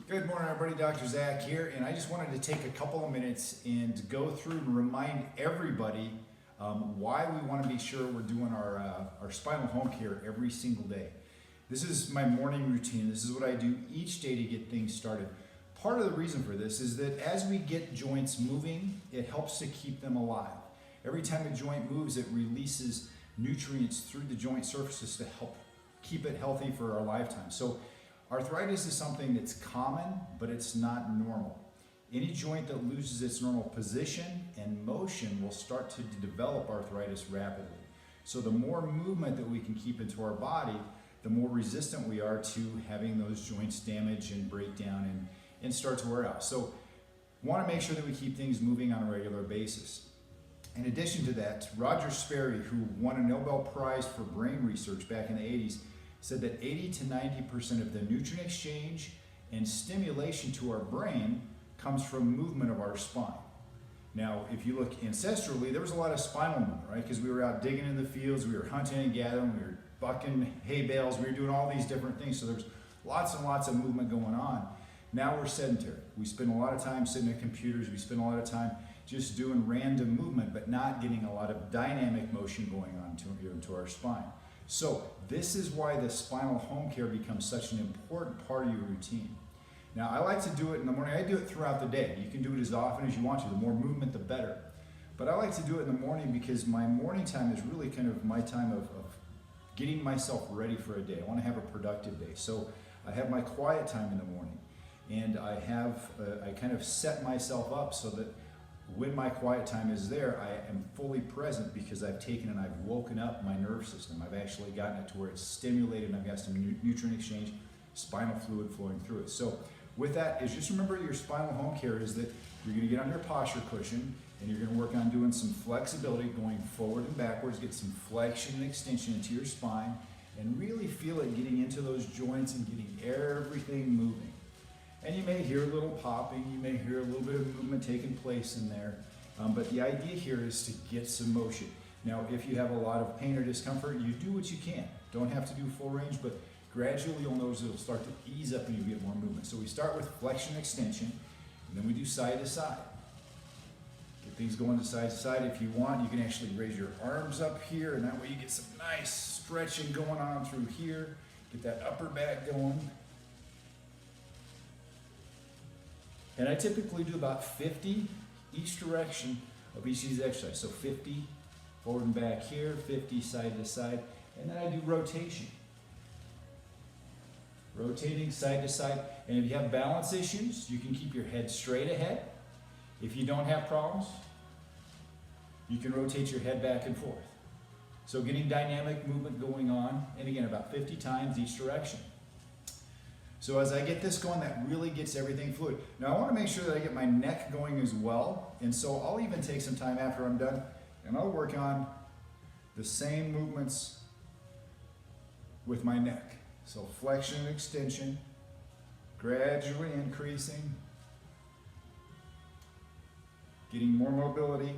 Good morning, everybody. Dr. Zach here, and I just wanted to take a couple of minutes and go through and remind everybody why we want to be sure we're doing our spinal home care every single day. This is my morning routine. This is what I do each day to get things started. Part of the reason for this is that as we get joints moving, it helps to keep them alive. Every time a joint moves, it releases nutrients through the joint surfaces to help keep it healthy for our lifetime. So arthritis is something that's common, but it's not normal. Any joint that loses its normal position and motion will start to develop arthritis rapidly. So the more movement that we can keep into our body, the more resistant we are to having those joints damage and break down and start to wear out. So want to make sure that we keep things moving on a regular basis. In addition to that, Roger Sperry, who won a Nobel Prize for brain research back in the 80s, said that 80 to 90% of the nutrient exchange and stimulation to our brain comes from movement of our spine. Now, if you look ancestrally, there was a lot of spinal movement, right? Because we were out digging in the fields, we were hunting and gathering, we were bucking hay bales, we were doing all these different things. So there's lots and lots of movement going on. Now we're sedentary. We spend a lot of time sitting at computers, we spend a lot of time just doing random movement, but not getting a lot of dynamic motion going on into our spine. So this is why the spinal home care becomes such an important part of your routine. Now, I like to do it in the morning. I do it throughout the day. You can do it as often as you want to. The more movement, the better. But I like to do it in the morning because my morning time is really kind of my time of getting myself ready for a day. I want to have a productive day. So I have my quiet time in the morning. And I kind of set myself up so that when my quiet time is there, I am fully present because I've taken and I've woken up my nerve system. I've actually gotten it to where it's stimulated and I've got some nutrient exchange, spinal fluid flowing through it. So with that is just remember your spinal home care is that you're going to get on your posture cushion and you're going to work on doing some flexibility going forward and backwards, get some flexion and extension into your spine and really feel it getting into those joints and getting everything moving. And you may hear a little popping, you may hear a little bit of movement taking place in there, but the idea here is to get some motion. Now, if you have a lot of pain or discomfort, you do what you can. Don't have to do full range, but gradually you'll notice it'll start to ease up and you get more movement. So we start with flexion extension, and then we do side to side. Get things going to side. If you want, you can actually raise your arms up here, and that way you get some nice stretching going on through here. Get that upper back going. And I typically do about 50 each direction of each of these exercises. So 50 forward and back here, 50 side to side, and then I do rotation. Rotating side to side. And if you have balance issues, you can keep your head straight ahead. If you don't have problems, you can rotate your head back and forth. So getting dynamic movement going on, and again, about 50 times each direction. So as I get this going, that really gets everything fluid. Now I want to make sure that I get my neck going as well. And so I'll even take some time after I'm done and I'll work on the same movements with my neck. So flexion and extension, gradually increasing, getting more mobility.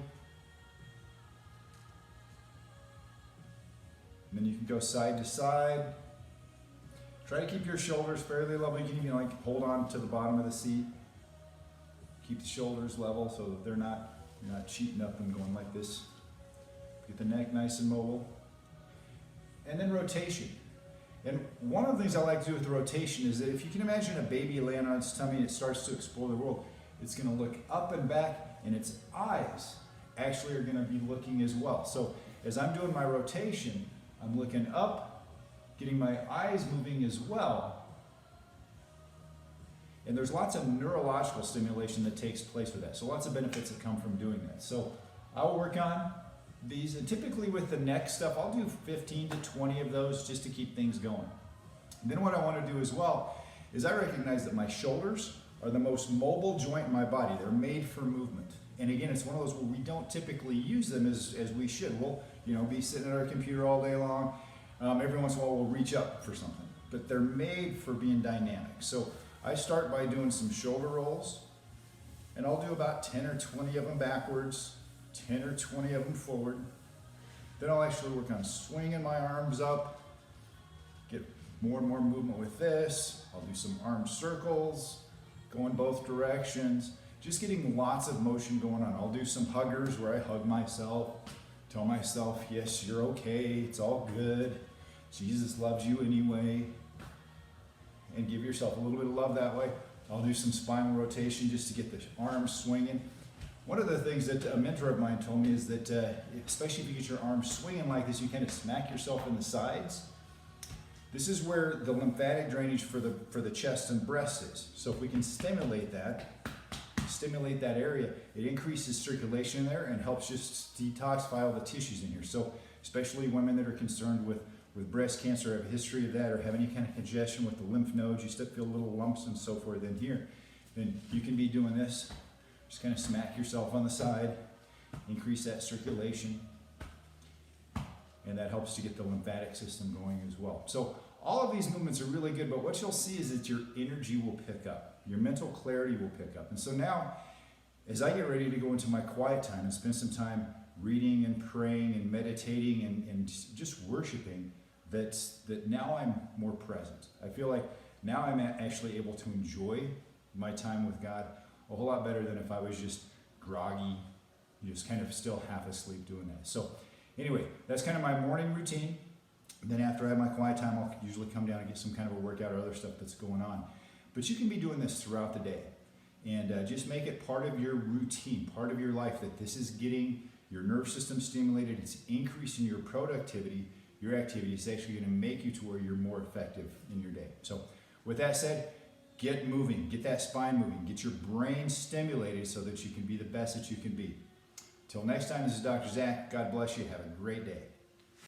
And then you can go side to side. Try to keep your shoulders fairly level. You can even hold on to the bottom of the seat. Keep the shoulders level so that you're not cheating up and going like this. Get the neck nice and mobile. And then rotation. And one of the things I like to do with the rotation is that if you can imagine a baby laying on its tummy and it starts to explore the world, it's going to look up and back and its eyes actually are going to be looking as well. So as I'm doing my rotation, I'm looking up, getting my eyes moving as well. And there's lots of neurological stimulation that takes place with that. So lots of benefits that come from doing that. So I'll work on these, and typically with the neck stuff, I'll do 15 to 20 of those just to keep things going. And then what I want to do as well is I recognize that my shoulders are the most mobile joint in my body. They're made for movement. And again, it's one of those where we don't typically use them as we should. We'll be sitting at our computer all day long. Every once in a while we'll reach up for something, but they're made for being dynamic. So I start by doing some shoulder rolls, and I'll do about 10 or 20 of them backwards, 10 or 20 of them forward. Then I'll actually work on swinging my arms up, get more and more movement with this. I'll do some arm circles. going both directions, just getting lots of motion going on. I'll do some huggers where I hug myself, tell myself, yes, you're okay, it's all good, Jesus loves you anyway, and give yourself a little bit of love that way. I'll do some spinal rotation just to get the arms swinging. One of the things that a mentor of mine told me is that, especially if you get your arms swinging like this, you kind of smack yourself in the sides. This is where the lymphatic drainage for the chest and breast is. So if we can stimulate that area, it increases circulation there and helps just detoxify all the tissues in here. So especially women that are concerned with breast cancer, have a history of that, or have any kind of congestion with the lymph nodes, you still feel little lumps and so forth in here, then you can be doing this. Just kind of smack yourself on the side, increase that circulation, and that helps to get the lymphatic system going as well. So all of these movements are really good, but what you'll see is that your energy will pick up. Your mental clarity will pick up. And so now, as I get ready to go into my quiet time and spend some time reading and praying and meditating and just worshiping, that now I'm more present. I feel like now I'm actually able to enjoy my time with God a whole lot better than if I was just groggy, just kind of still half asleep doing that. So anyway, that's kind of my morning routine. And then after I have my quiet time, I'll usually come down and get some kind of a workout or other stuff that's going on. But you can be doing this throughout the day. And just make it part of your routine, part of your life, that this is getting your nerve system stimulated, it's increasing your productivity, your activity. Is actually going to make you to where you're more effective in your day. So with that said, get moving, get that spine moving, get your brain stimulated so that you can be the best that you can be. Till next time, this is Dr. Zach. God bless you. Have a great day.